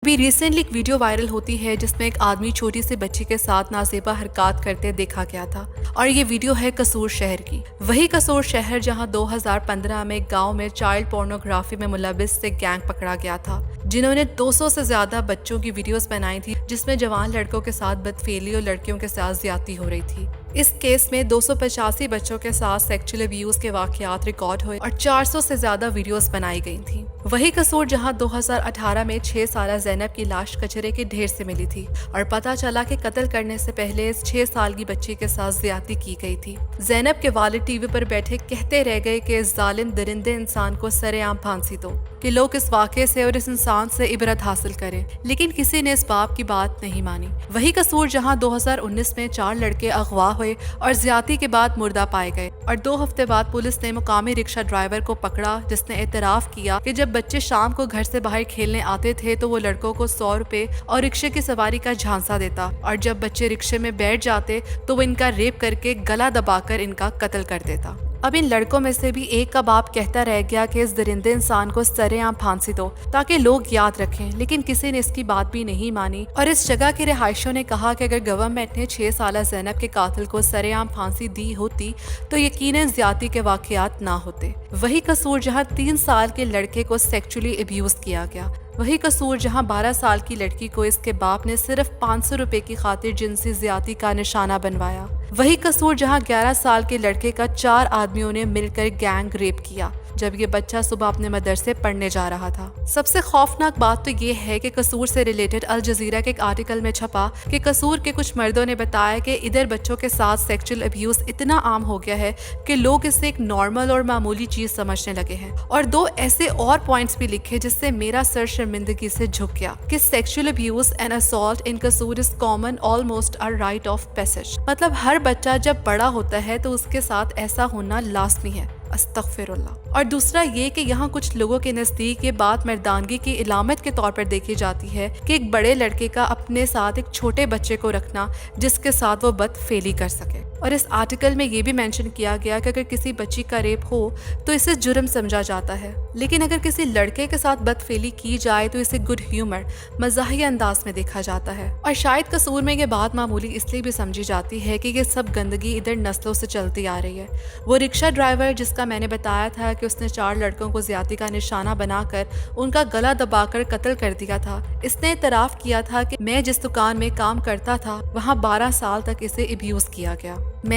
ابھی ریسنٹلی ایک video viral ہوتی ہے جس میں ایک آدمی چھوٹی سی بچی کے ساتھ نازیبا حرکات کرتے دیکھا گیا تھا، اور یہ ویڈیو ہے قصور شہر کی، وہی قصور شہر جہاں 2015 میں ایک گاؤں میں چائلڈ پورنوگرافی میں ملوث سے گینگ پکڑا گیا تھا جنہوں نے 200 سے زیادہ بچوں کی ویڈیوز بنائی تھی جس میں جوان لڑکوں کے ساتھ بدفعلی اور لڑکیوں کے ساتھ زیادتی ہو رہی تھی۔ اس کیس میں 285 بچوں کے ساتھ سیکچول ابیوز کے واقعات ریکارڈ ہوئے اور 400 سے زیادہ ویڈیوز بنائی گئی تھیں۔ وہی قصور جہاں 2018 میں 6 سالہ زینب کی لاش کچرے کے ڈھیر سے ملی تھی اور پتہ چلا کہ قتل کرنے سے پہلے اس 6 سال کی بچی کے ساتھ زیادتی کی گئی تھی۔ زینب کے والد ٹی وی پر بیٹھے کہتے رہ گئے کہ اس ظالم درندے انسان کو سرے عام پھانسی دو کہ لوگ اس واقعے سے اور اس انسان سے عبرت حاصل کریں، لیکن کسی نے اس باپ کی بات نہیں مانی۔ وہی قصور جہاں 2019 میں 4 لڑکے اغوا ہوئے اور زیادتی کے بعد مردہ پائے گئے اور 2 ہفتے بعد پولیس نے مقامی رکشہ ڈرائیور کو پکڑا جس نے اعتراف کیا کہ جب بچے شام کو گھر سے باہر کھیلنے آتے تھے تو وہ لڑکوں کو 100 روپے اور رکشے کی سواری کا جھانسا دیتا، اور جب بچے رکشے میں بیٹھ جاتے تو وہ ان کا ریپ کر کے گلا دبا کر ان کا قتل کر دیتا۔ اب ان لڑکوں میں سے بھی ایک کا باپ کہتا رہ گیا کہ اس درندے انسان کو سرے عام پھانسی دو تاکہ لوگ یاد رکھیں، لیکن کسی نے اس کی بات بھی نہیں مانی، اور اس جگہ کے رہائشیوں نے کہا کہ اگر گورنمنٹ نے 6 سالہ زینب کے قاتل کو سرے عام پھانسی دی ہوتی تو یقیناً زیادتی کے واقعات نہ ہوتے۔ وہی قصور جہاں 3 سال کے لڑکے کو سیکچولی ابیوز کیا گیا، وہی قصور جہاں 12 سال کی لڑکی کو اس کے باپ نے صرف 500 روپے کی خاطر جنسی زیادتی کا نشانہ بنوایا، وہی قصور جہاں 11 سال کے لڑکے کا 4 آدمیوں نے مل کر گینگ ریپ کیا جب یہ بچہ صبح اپنے مدرسے پڑھنے جا رہا تھا۔ سب سے خوفناک بات تو یہ ہے کہ قصور سے ریلیٹڈ الجزیرہ کے ایک آرٹیکل میں چھپا کہ قصور کے کچھ مردوں نے بتایا کہ ادھر بچوں کے ساتھ سیکچول ابیوز اتنا عام ہو گیا ہے کہ لوگ اسے ایک نارمل اور معمولی چیز سمجھنے لگے ہیں، اور 2 ایسے اور پوائنٹس بھی لکھے جس سے میرا سر شرمندگی سے جھک گیا کہ sexual abuse and assault in Kasur is common almost a right of passage, مطلب ہر بچہ جب بڑا ہوتا ہے تو اس کے ساتھ ایسا ہونا لازمی ہے، استغفر اللہ۔ اور دوسرا یہ کہ یہاں کچھ لوگوں کے نزدیک یہ بات مردانگی کی علامت کے طور پر دیکھی جاتی ہے کہ ایک بڑے لڑکے کا اپنے ساتھ ایک چھوٹے بچے کو رکھنا جس کے ساتھ وہ بدفعلی کر سکے۔ اور اس آرٹیکل میں یہ بھی مینشن کیا گیا کہ اگر کسی بچی کا ریپ ہو تو اسے جرم سمجھا جاتا ہے، لیکن اگر کسی لڑکے کے ساتھ بدفعلی کی جائے تو اسے گڈ ہیومر مزاحیہ انداز میں دیکھا جاتا ہے۔ اور شاید قصور میں یہ بات معمولی اس لیے بھی سمجھی جاتی ہے کہ یہ سب گندگی ادھر نسلوں سے چلتی آ رہی ہے۔ وہ رکشہ ڈرائیور جس کا میں نے بتایا تھا کہ اس نے 4 لڑکوں کو زیادتی کا نشانہ بنا کر ان کا گلا دبا کر قتل کر دیا تھا، اس نے اعتراف کیا تھا کہ میں جس دکان میں کام کرتا تھا وہاں 12 سال تک اسے ابیوز کیا گیا۔